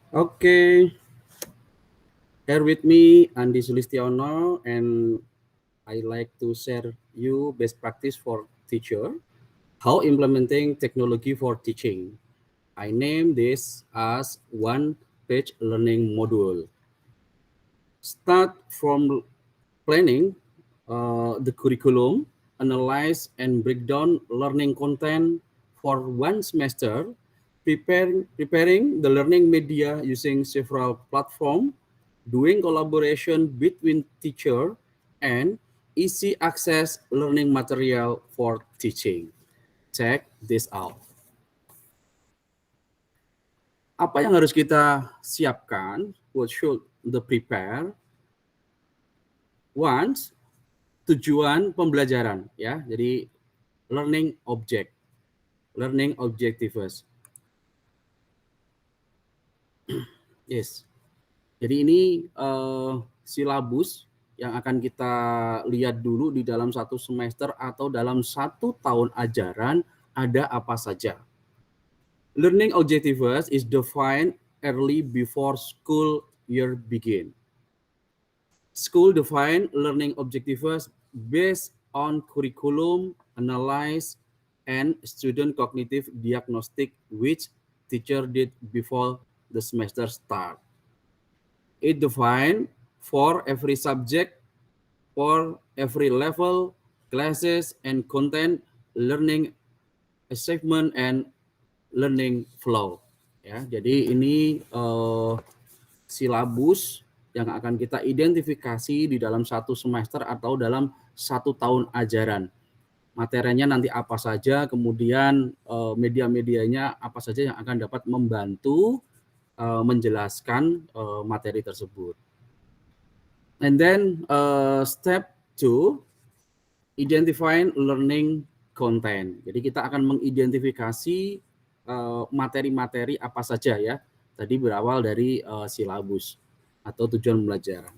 Okay, here with me Andi Sulistiono, and I like to share you best practice for teacher, how implementing technology for teaching. I name this as one page learning module. Start from planning the curriculum, analyze and break down learning content for one semester, preparing the learning media using several platforms, doing collaboration between teacher and easy access learning material for teaching. Check this out. Apa yang harus kita siapkan? What should the prepare? Once tujuan pembelajaran ya. Jadi learning objectives. Yes. Jadi ini silabus yang akan kita lihat dulu di dalam satu semester atau dalam satu tahun ajaran ada apa saja. Learning objectives is defined early before school year begin. School define learning objectives based on curriculum, analyze, and student cognitive diagnostic which teacher did before the semester start. It define for every subject, for every level, classes, and content, learning achievement, and learning flow. Ya, jadi ini silabus yang akan kita identifikasi di dalam satu semester atau dalam satu tahun ajaran. Materinya nanti apa saja, kemudian media-medianya apa saja yang akan dapat membantu menjelaskan materi tersebut. And then step 2, identifying learning content. Jadi kita akan mengidentifikasi materi-materi apa saja ya. Tadi berawal dari silabus atau tujuan pembelajaran.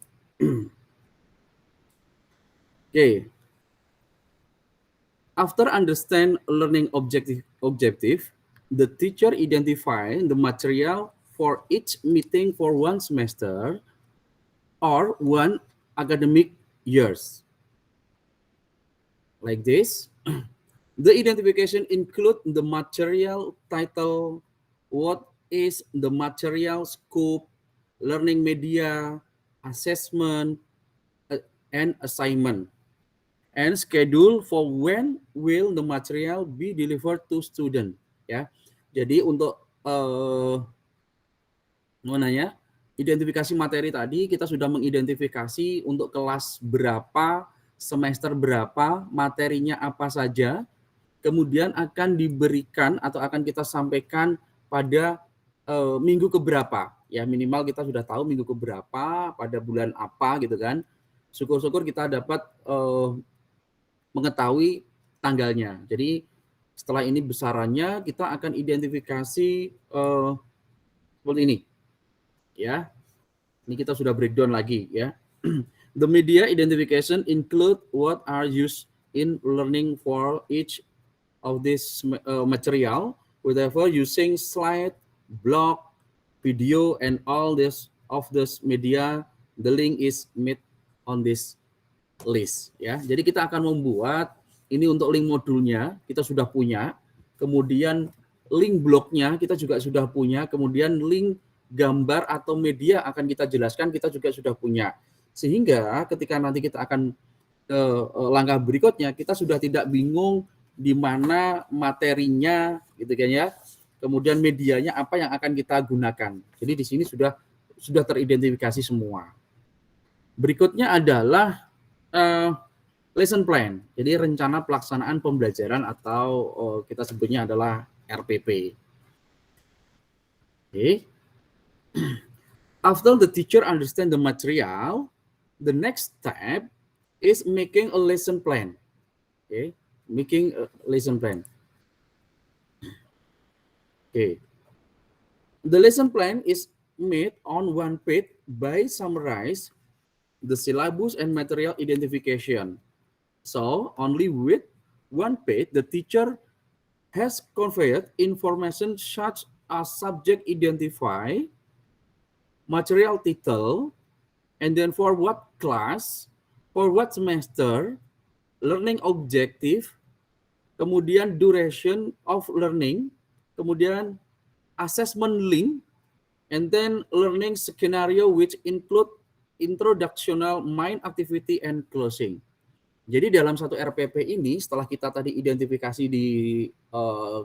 Okay. After understand learning objective, the teacher identify the material for each meeting for one semester or one academic years. Like this, the identification include the material title, what is the material scope, learning media, assessment, and assignment, and schedule for when will the material be delivered to student. Ya, jadi untuk identifikasi materi tadi kita sudah mengidentifikasi untuk kelas berapa, semester berapa, materinya apa saja, kemudian akan diberikan atau akan kita sampaikan pada minggu keberapa. Ya, minimal kita sudah tahu minggu keberapa, pada bulan apa gitu kan. Syukur-syukur kita dapat mengetahui tanggalnya. Jadi setelah ini besarannya kita akan identifikasi seperti ini. Ya. Ini kita sudah breakdown lagi ya. The media identification include what are used in learning for each of this material, whatever using slide, blog, video, and all this of this media, the link is made on this list ya. Jadi kita akan membuat ini untuk link modulnya kita sudah punya, kemudian link blognya kita juga sudah punya, kemudian link gambar atau media akan kita jelaskan kita juga sudah punya. Sehingga ketika nanti kita akan ke langkah berikutnya kita sudah tidak bingung di mana materinya gitu kan ya. Kemudian medianya apa yang akan kita gunakan. Jadi di sini sudah teridentifikasi semua. Berikutnya adalah lesson plan. Jadi rencana pelaksanaan pembelajaran atau kita sebutnya adalah RPP. Okay. After the teacher understand the material, the next step is making a lesson plan. Okay, making a lesson plan. Okay, the lesson plan is made on one page by summarize the syllabus and material identification. So only with one page, the teacher has conveyed information such as subject identify, material title, and then for what class, for what semester, learning objective, kemudian duration of learning, kemudian assessment link, and then learning scenario which include introductional main activity and closing. Jadi dalam satu RPP ini setelah kita tadi identifikasi di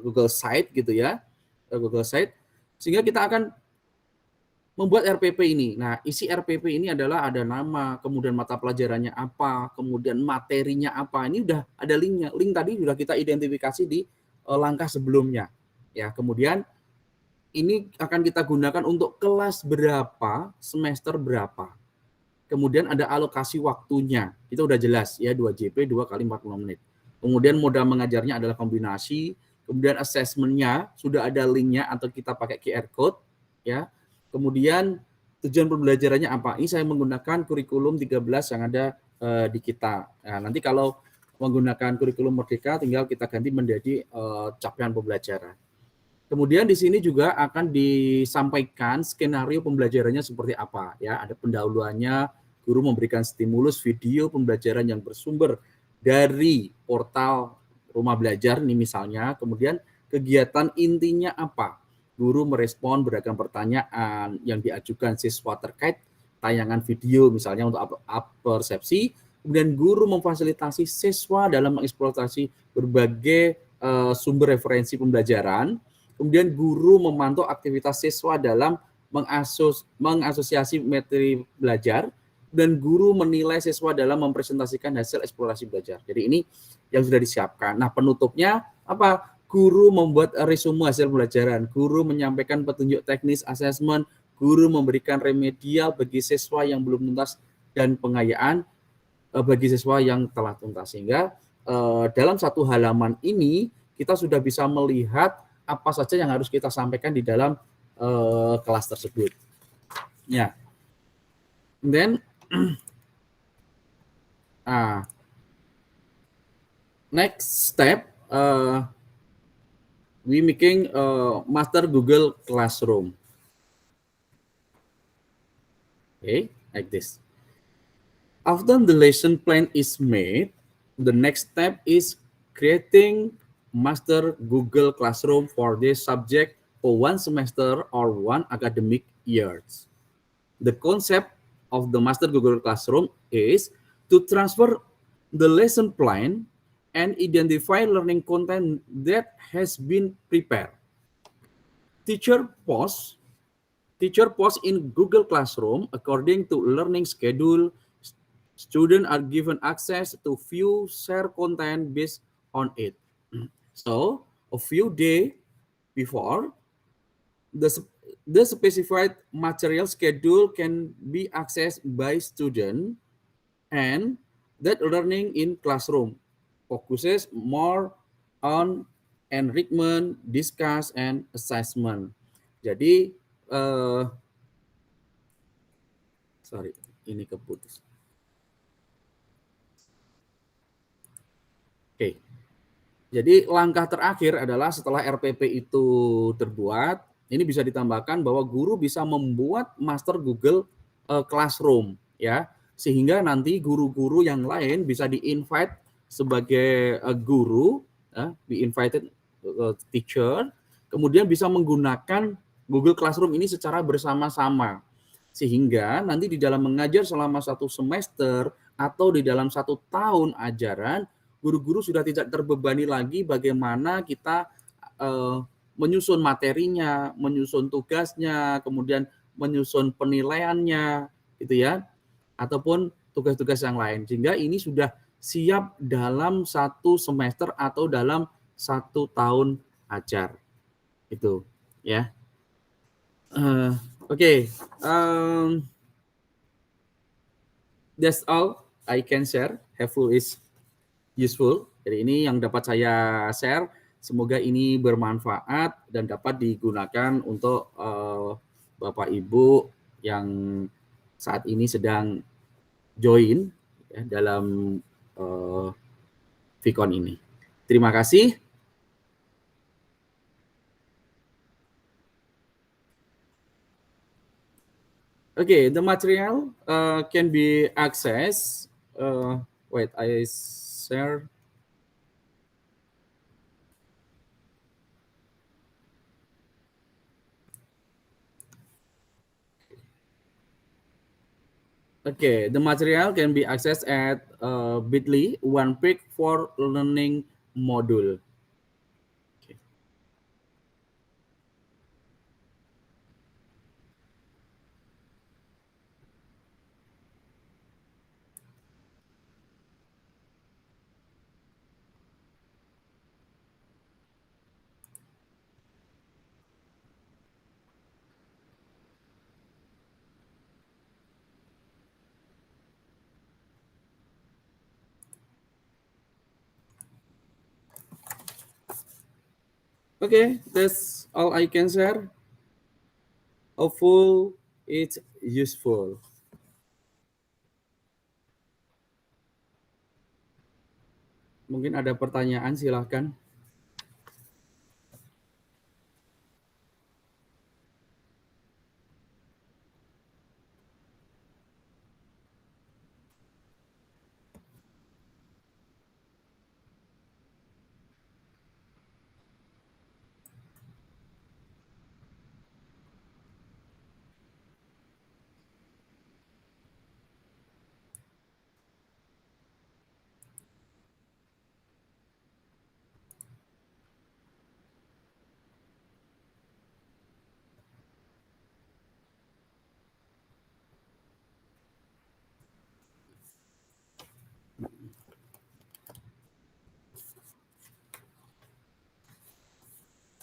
Google Site gitu ya, Google Site, sehingga kita akan membuat RPP ini. Nah, isi RPP ini adalah ada nama, kemudian mata pelajarannya apa, kemudian materinya apa. Ini udah ada linknya. Link tadi sudah kita identifikasi di langkah sebelumnya. Ya, kemudian ini akan kita gunakan untuk kelas berapa, semester berapa. Kemudian ada alokasi waktunya. Itu udah jelas ya, 2JP 2 kali 40 menit. Kemudian modal mengajarnya adalah kombinasi, kemudian assessment-nya sudah ada linknya atau kita pakai QR code ya. Kemudian tujuan pembelajarannya apa? Ini saya menggunakan kurikulum 13 yang ada di kita. Nah, nanti kalau menggunakan kurikulum Merdeka tinggal kita ganti menjadi capaian pembelajaran. Kemudian di sini juga akan disampaikan skenario pembelajarannya seperti apa ya. Ada pendahuluannya, guru memberikan stimulus video pembelajaran yang bersumber dari portal Rumah Belajar nih misalnya. Kemudian kegiatan intinya apa? Guru merespon beragam pertanyaan yang diajukan siswa terkait tayangan video misalnya untuk persepsi. Kemudian guru memfasilitasi siswa dalam mengeksploitasi berbagai sumber referensi pembelajaran. Kemudian guru memantau aktivitas siswa dalam mengasosiasi materi belajar, dan guru menilai siswa dalam mempresentasikan hasil eksplorasi belajar. Jadi ini yang sudah disiapkan. Nah, penutupnya apa? Guru membuat resume hasil pembelajaran, guru menyampaikan petunjuk teknis asesmen, guru memberikan remedial bagi siswa yang belum tuntas, dan pengayaan bagi siswa yang telah tuntas. Sehingga dalam satu halaman ini kita sudah bisa melihat apa saja yang harus kita sampaikan di dalam kelas tersebut. Ya. Then next step, we making master Google Classroom. Okay, like this. After the lesson plan is made, the next step is creating master Google Classroom for this subject for one semester or one academic year. The concept of the master Google Classroom is to transfer the lesson plan and identify learning content that has been prepared. Teacher posts in Google Classroom according to learning schedule. Students are given access to view, share content based on it. So, a few days before, the specified material schedule can be accessed by student, and that learning in classroom focuses more on enrichment, discuss, and assessment. Jadi, sorry, ini keputus. Oke. Jadi langkah terakhir adalah setelah RPP itu terbuat, ini bisa ditambahkan bahwa guru bisa membuat master Google Classroom ya, sehingga nanti guru-guru yang lain bisa di-invite sebagai guru, di-invited teacher, kemudian bisa menggunakan Google Classroom ini secara bersama-sama. Sehingga nanti di dalam mengajar selama 1 semester atau di dalam 1 tahun ajaran, guru-guru sudah tidak terbebani lagi bagaimana kita menyusun materinya, menyusun tugasnya, kemudian menyusun penilaiannya, gitu ya, ataupun tugas-tugas yang lain. Sehingga ini sudah siap dalam 1 semester atau dalam 1 tahun ajar. Itu, ya. Okay. That's all I can share. Hopefully is useful. Jadi ini yang dapat saya share. Semoga ini bermanfaat dan dapat digunakan untuk Bapak Ibu yang saat ini sedang join ya, dalam Vicon ini. Terima kasih. Okay, the material can be accessed. Wait, I share. Okay, the material can be accessed at bit.ly one pick for learning module. Okay. Okay, that's all I can share. Hopeful it's useful. Mungkin ada pertanyaan, silahkan.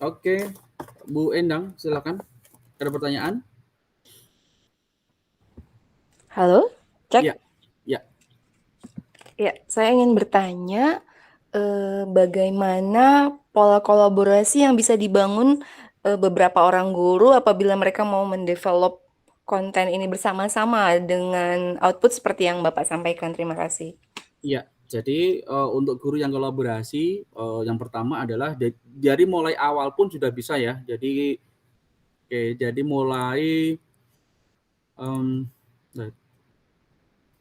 Oke, Bu Endang, silakan. Ada pertanyaan? Halo, cek. Ya, ya. Ya, saya ingin bertanya bagaimana pola kolaborasi yang bisa dibangun beberapa orang guru apabila mereka mau mendevelop konten ini bersama-sama dengan output seperti yang Bapak sampaikan. Terima kasih. Ya, jadi untuk guru yang kolaborasi, yang pertama adalah dari mulai awal pun sudah bisa ya. Jadi mulai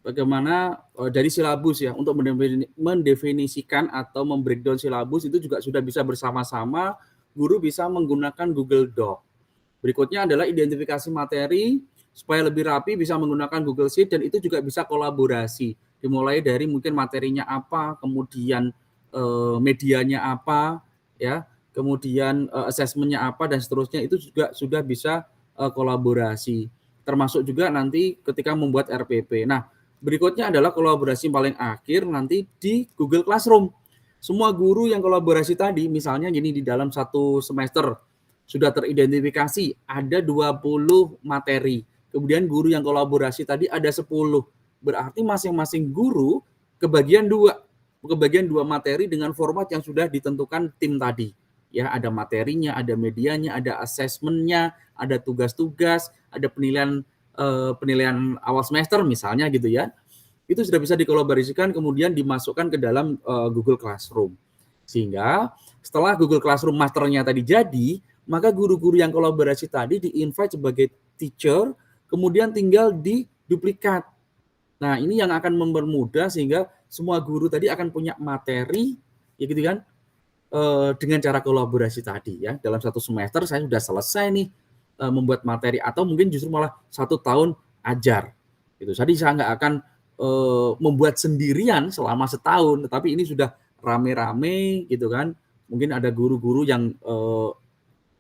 bagaimana dari silabus ya, untuk mendefinisikan atau membreakdown silabus itu juga sudah bisa bersama-sama. Guru bisa menggunakan Google Doc. Berikutnya adalah identifikasi materi supaya lebih rapi, bisa menggunakan Google Sheet, dan itu juga bisa kolaborasi. Dimulai dari mungkin materinya apa, kemudian medianya apa, ya, kemudian assessment-nya apa, dan seterusnya, itu juga sudah bisa kolaborasi. Termasuk juga nanti ketika membuat RPP. Nah, berikutnya adalah kolaborasi paling akhir nanti di Google Classroom. Semua guru yang kolaborasi tadi, misalnya gini, di dalam satu semester sudah teridentifikasi ada 20 materi. Kemudian guru yang kolaborasi tadi ada 10. Berarti masing-masing guru kebagian dua materi dengan format yang sudah ditentukan tim tadi. Ya, ada materinya, ada medianya, ada asesmennya, ada tugas-tugas, ada penilaian awal semester misalnya gitu ya. Itu sudah bisa dikolaborasikan kemudian dimasukkan ke dalam Google Classroom. Sehingga setelah Google Classroom masternya tadi jadi, maka guru-guru yang kolaborasi tadi di-invite sebagai teacher, kemudian tinggal diduplikat. Nah, ini yang akan mempermudah sehingga semua guru tadi akan punya materi, ya gitu kan, dengan cara kolaborasi tadi ya. Dalam satu semester saya sudah selesai nih membuat materi, atau mungkin justru malah 1 tahun ajar. Gitu. Jadi saya nggak akan membuat sendirian selama setahun, tetapi ini sudah rame-rame gitu kan. Mungkin ada guru-guru yang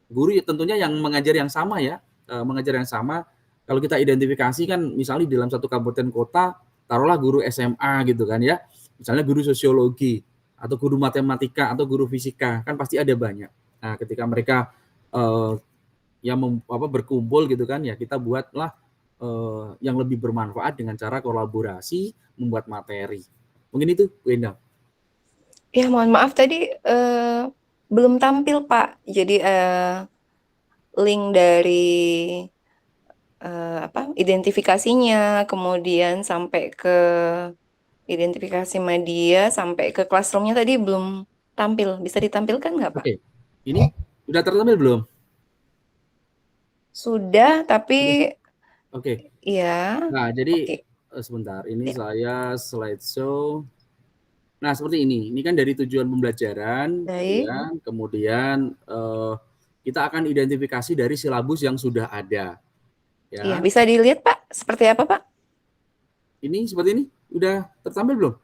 guru tentunya yang mengajar yang sama ya, mengajar yang sama. Kalau kita identifikasi kan misalnya di dalam satu kabupaten kota, taruhlah guru SMA gitu kan ya, misalnya guru sosiologi atau guru matematika atau guru fisika, kan pasti ada banyak. Nah, ketika mereka yang berkumpul gitu kan ya, kita buatlah yang lebih bermanfaat dengan cara kolaborasi membuat materi. Mungkin itu, Bu Endang. Ya, mohon maaf tadi belum tampil, Pak. Jadi link dari identifikasinya, kemudian sampai ke identifikasi media, sampai ke classroom-nya tadi belum tampil. Bisa ditampilkan nggak, Pak? Oke, ini sudah tertampil belum? Sudah, tapi Oke. Iya. Nah, jadi Oke. sebentar, ini Ya, saya slideshow. Nah, seperti ini. Ini kan dari tujuan pembelajaran, baik. ya. Kemudian kita akan identifikasi dari silabus yang sudah ada, Iya, ya. bisa dilihat Pak, seperti apa Pak? Ini seperti ini. Udah tertampil belum?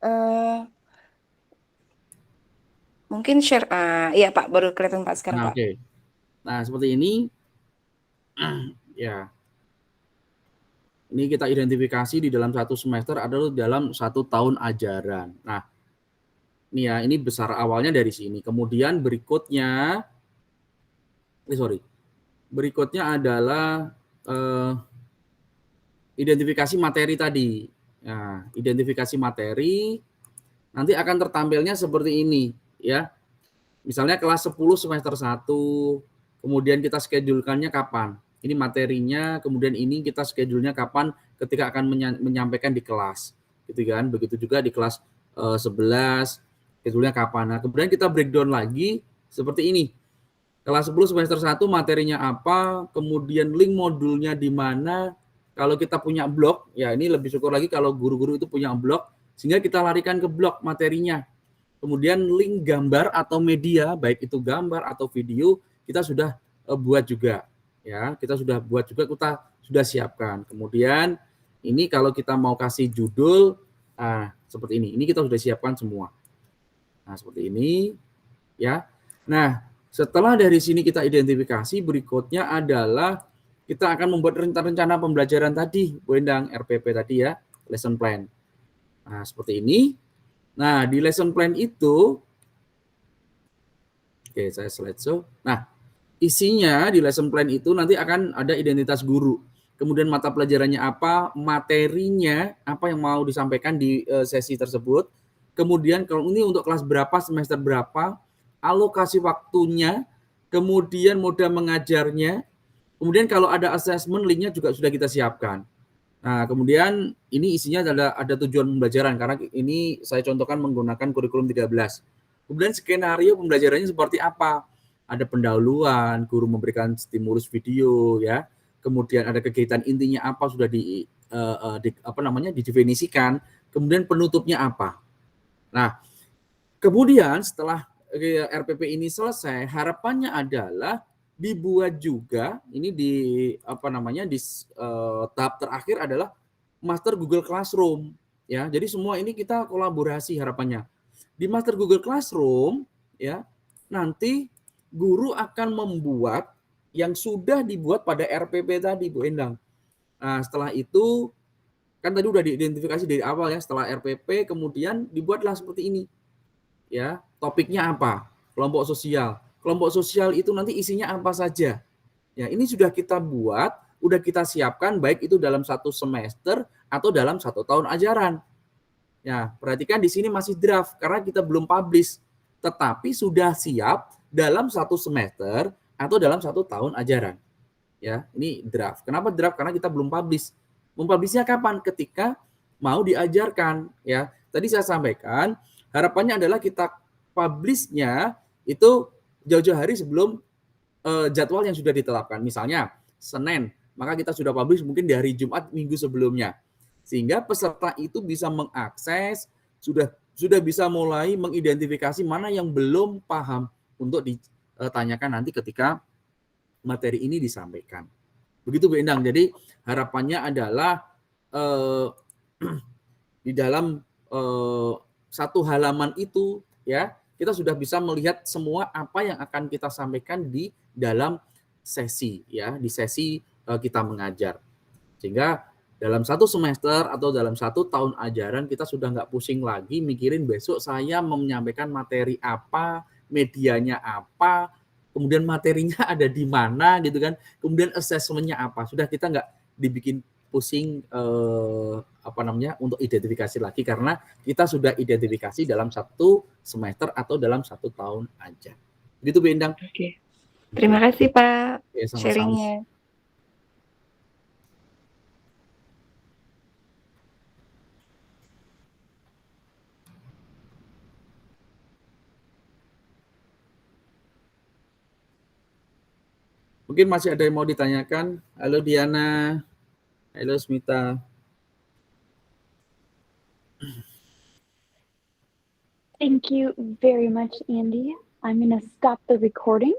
Eh, mungkin share. Iya Pak, baru kelihatan Pak sekarang Nah, Pak. oke. Nah, seperti ini. Ya, ini kita identifikasi di dalam satu semester adalah dalam 1 tahun ajaran. Nah, ini ya, ini besar awalnya dari sini. Kemudian berikutnya, berikutnya adalah eh, identifikasi materi tadi. Nah, identifikasi materi nanti akan tertampilnya seperti ini, ya. Misalnya kelas 10 semester 1, kemudian kita schedule-kannya kapan? Ini materinya, kemudian ini kita schedule-nya kapan ketika akan menyampaikan di kelas. Gitu kan? Begitu juga di kelas 11, schedule-nya kapan. Nah, kemudian kita breakdown lagi seperti ini. Kelas 10 semester 1 materinya apa, kemudian link modulnya di mana. Kalau kita punya blog, ya ini lebih syukur lagi kalau guru-guru itu punya blog, sehingga kita larikan ke blog materinya. Kemudian link gambar atau media, baik itu gambar atau video, kita sudah buat juga. Ya, kita sudah buat juga, kita sudah siapkan. Kemudian ini kalau kita mau kasih judul, seperti ini. Ini kita sudah siapkan semua. Nah, seperti ini, ya. Nah, setelah dari sini kita identifikasi, berikutnya adalah kita akan membuat rencana pembelajaran tadi, Bu Endang, RPP tadi ya, lesson plan. Nah, seperti ini. Nah, di lesson plan itu, oke, saya slideshow. Nah, isinya di lesson plan itu nanti akan ada identitas guru. Kemudian mata pelajarannya apa, materinya apa yang mau disampaikan di sesi tersebut. Kemudian kalau ini untuk kelas berapa, semester berapa, alokasi waktunya, kemudian moda mengajarnya, kemudian kalau ada assessment linknya juga sudah kita siapkan. Nah, kemudian ini isinya ada tujuan pembelajaran karena ini saya contohkan menggunakan kurikulum 13. Kemudian skenario pembelajarannya seperti apa? Ada pendahuluan, guru memberikan stimulus video ya. Kemudian ada kegiatan intinya apa sudah didefinisikan. Kemudian penutupnya apa? Nah, kemudian setelah RPP ini selesai, harapannya adalah dibuat juga ini di tahap terakhir adalah master Google Classroom ya. Jadi semua ini kita kolaborasi harapannya. Di master Google Classroom ya, nanti guru akan membuat yang sudah dibuat pada RPP tadi, Bu Endang. Nah, setelah itu kan tadi udah diidentifikasi dari awal ya, setelah RPP kemudian dibuatlah seperti ini ya. Topiknya apa? Kelompok sosial. Kelompok sosial itu nanti isinya apa saja. Ya, ini sudah kita buat, udah kita siapkan baik itu dalam 1 semester atau dalam 1 tahun ajaran. Ya, perhatikan di sini masih draft karena kita belum publish, tetapi sudah siap dalam 1 semester atau dalam 1 tahun ajaran. Ya, ini draft. Kenapa draft? Karena kita belum publish. Mempublishnya kapan? Ketika mau diajarkan. Ya, tadi saya sampaikan harapannya adalah kita publishnya itu jauh-jauh hari sebelum jadwal yang sudah ditetapkan. Misalnya Senin, maka kita sudah publish mungkin di hari Jumat minggu sebelumnya. Sehingga peserta itu bisa mengakses, sudah bisa mulai mengidentifikasi mana yang belum paham untuk ditanyakan nanti ketika materi ini disampaikan. Begitu Bu Endang. Jadi harapannya adalah eh, di dalam satu halaman itu ya kita sudah bisa melihat semua apa yang akan kita sampaikan di dalam sesi ya, di sesi kita mengajar. Sehingga dalam 1 semester atau dalam 1 tahun ajaran kita sudah nggak pusing lagi mikirin besok saya mau menyampaikan materi apa, medianya apa, kemudian materinya ada di mana gitu kan, kemudian assessment-nya apa. Sudah kita nggak dibikin pusing untuk identifikasi lagi karena kita sudah identifikasi dalam 1 semester atau dalam 1 tahun aja. Begitu Bu Endang. Oke. Terima kasih Pak Ya, sama-sama. sharingnya. Mungkin masih ada yang mau ditanyakan. Halo Diana, halo Smita. Thank you very much, Andy. I'm going to stop the recording.